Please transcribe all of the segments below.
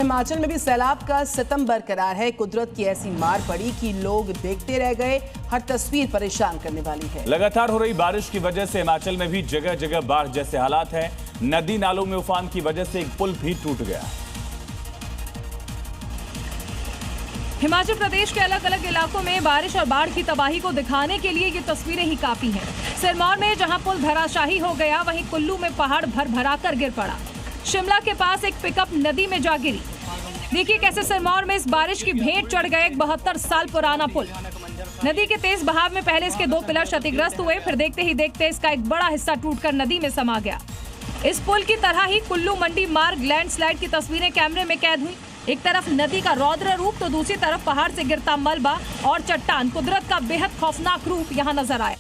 हिमाचल में भी सैलाब का सितम बरकरार है। कुदरत की ऐसी मार पड़ी कि लोग देखते रह गए। हर तस्वीर परेशान करने वाली है। लगातार हो रही बारिश की वजह से हिमाचल में भी जगह जगह बाढ़ जैसे हालात हैं। नदी नालों में उफान की वजह से एक पुल भी टूट गया। हिमाचल प्रदेश के अलग अलग इलाकों में बारिश और बाढ़ की तबाही को दिखाने के लिए ये तस्वीरें ही काफी हैं। सिरमौर में जहां पुल धराशाही हो गया, वहीं कुल्लू में पहाड़ भर कर गिर पड़ा। शिमला के पास एक पिकअप नदी में जा गिरी। देखिए कैसे सिरमौर में इस बारिश की भेंट चढ़ गए एक 72 साल पुराना पुल। नदी के तेज बहाव में पहले इसके 2 पिलर क्षतिग्रस्त हुए, फिर देखते ही देखते इसका एक बड़ा हिस्सा टूटकर नदी में समा गया। इस पुल की तरह ही कुल्लू मंडी मार्ग लैंडस्लाइड की तस्वीरें कैमरे में कैद हुई। एक तरफ नदी का रौद्र रूप तो दूसरी तरफ पहाड़ से गिरता मलबा और चट्टान। कुदरत का बेहद खौफनाक रूप यहाँ नजर आया।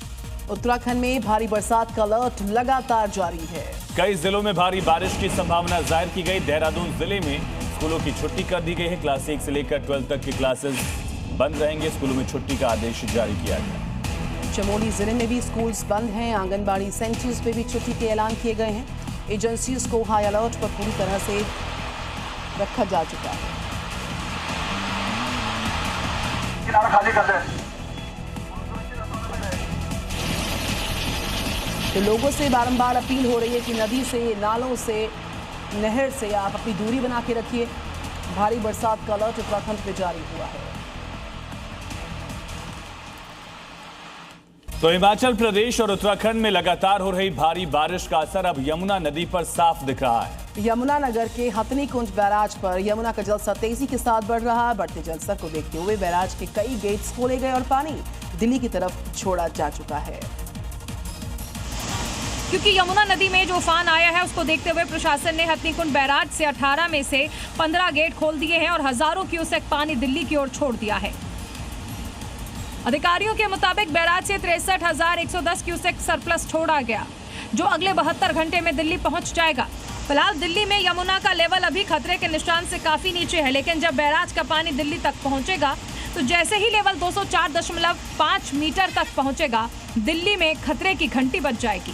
उत्तराखंड में भारी बरसात का अलर्ट लगातार जारी है। कई जिलों में भारी बारिश की संभावना जाहिर की गई। देहरादून जिले में स्कूलों की छुट्टी कर दी गई है। क्लास 1 से लेकर 12 तक की क्लासेस बंद रहेंगे। स्कूलों में छुट्टी का आदेश जारी किया गया। चमोली जिले में भी स्कूल्स बंद हैं। आंगनबाड़ी सेंटर्स पे भी छुट्टी के ऐलान किए गए हैं। एजेंसीज को हाई अलर्ट पर पूरी तरह से रखा जा चुका है। खाली कर दे। तो लोगों से बारंबार अपील हो रही है कि नदी से, नालों से, नहर से आप अपनी दूरी बना के रखिए। भारी बरसात का अलर्ट उत्तराखंड में जारी हुआ है। तो हिमाचल प्रदेश और उत्तराखंड में लगातार हो रही भारी बारिश का असर अब यमुना नदी पर साफ दिख रहा है। यमुनानगर के हथनीकुंज बैराज पर यमुना का जलस्तर तेजी के साथ बढ़ रहा है। बढ़ते जलस्तर को देखते हुए बैराज के कई गेट्स खोले गए और पानी दिल्ली की तरफ छोड़ा जा चुका है। क्योंकि यमुना नदी में जो उफान आया है उसको देखते हुए प्रशासन ने हथनीकुंड बैराज से 18 में से 15 गेट खोल दिए हैं और हजारों क्यूसेक पानी दिल्ली की ओर छोड़ दिया है। अधिकारियों के मुताबिक बैराज से 63,110 क्यूसेक सरप्लस छोड़ा गया, जो अगले 72 घंटे में दिल्ली पहुंच जाएगा। फिलहाल दिल्ली में यमुना का लेवल अभी खतरे के निशान से काफी नीचे है, लेकिन जब बैराज का पानी दिल्ली तक पहुंचेगा तो जैसे ही लेवल 204.5 मीटर तक पहुंचेगा, दिल्ली में खतरे की घंटी बज जाएगी।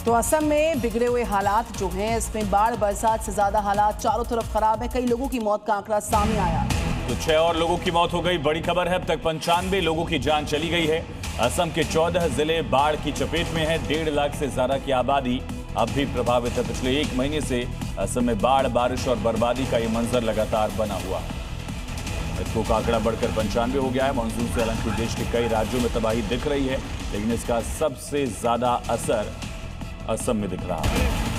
तो असम में बिगड़े हुए हालात जो हैं, इसमें बाढ़ बरसात से ज्यादा हालात चारों तरफ खराब है। कई लोगों की मौत का आंकड़ा सामने आया। तो 6 और लोगों की मौत हो गई। बड़ी खबर है, अब तक 95 लोगों की जान चली गई है। असम के 14 जिले बाढ़ की चपेट में है। 1.5 लाख से ज्यादा की आबादी अब भी प्रभावित है। पिछले 1 महीने से असम में बाढ़, बारिश और बर्बादी का ये मंजर लगातार बना हुआ है। मृतकों का आंकड़ा बढ़कर 95 हो गया है। मानसून से हालांकि देश के कई राज्यों में तबाही दिख रही है, लेकिन इसका सबसे ज्यादा असर असम में दिख रहा है।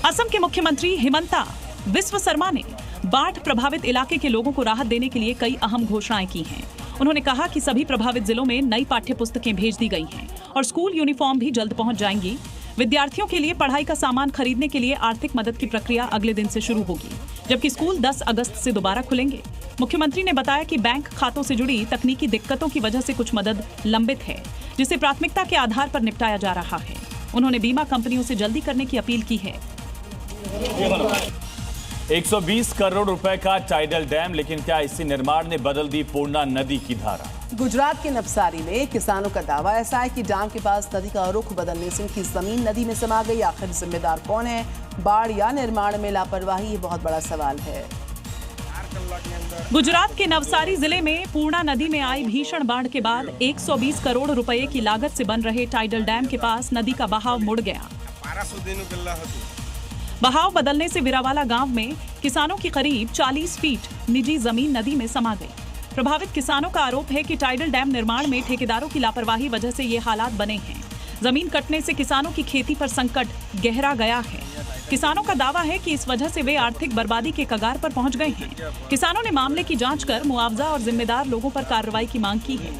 असम के मुख्यमंत्री हिमंता बिस्वा शर्मा ने बाढ़ प्रभावित इलाके के लोगों को राहत देने के लिए कई अहम घोषणाएं की हैं। उन्होंने कहा कि सभी प्रभावित जिलों में नई पाठ्य पुस्तकें भेज दी गई हैं और स्कूल यूनिफॉर्म भी जल्द पहुंच जाएंगी। विद्यार्थियों के लिए पढ़ाई का सामान खरीदने के लिए आर्थिक मदद की प्रक्रिया अगले दिन से शुरू होगी, जबकि स्कूल 10 अगस्त से दोबारा खुलेंगे। मुख्यमंत्री ने बताया कि बैंक खातों से जुड़ी तकनीकी दिक्कतों की वजह से कुछ मदद लंबित है, जिसे प्राथमिकता के आधार पर निपटाया जा रहा है। उन्होंने बीमा कंपनियों से जल्दी करने की अपील की है। 120 करोड़ रुपए का टाइडल डैम, लेकिन क्या इसी निर्माण ने बदल दी पूर्णा नदी की धारा? गुजरात के नवसारी में किसानों का दावा ऐसा है कि डैम के पास नदी का रुख बदलने से उनकी जमीन नदी में समा गई। आखिर जिम्मेदार कौन है? बाढ़ या निर्माण में लापरवाही? ये बहुत बड़ा सवाल है। गुजरात के नवसारी जिले में पूर्णा नदी में आई भीषण बाढ़ के बाद 120 करोड़ रुपए की लागत से बन रहे टाइडल डैम के पास नदी का बहाव मुड़ गया। बहाव बदलने से विरावाला गांव में किसानों की करीब 40 फीट निजी जमीन नदी में समा गई। प्रभावित किसानों का आरोप है कि टाइडल डैम निर्माण में ठेकेदारों की लापरवाही वजह से ये हालात बने हैं। जमीन कटने से किसानों की खेती पर संकट गहरा गया है। किसानों का दावा है कि इस वजह से वे आर्थिक बर्बादी के कगार पर पहुंच गए हैं। किसानों ने मामले की जांच कर मुआवजा और जिम्मेदार लोगों पर कार्रवाई की मांग की है।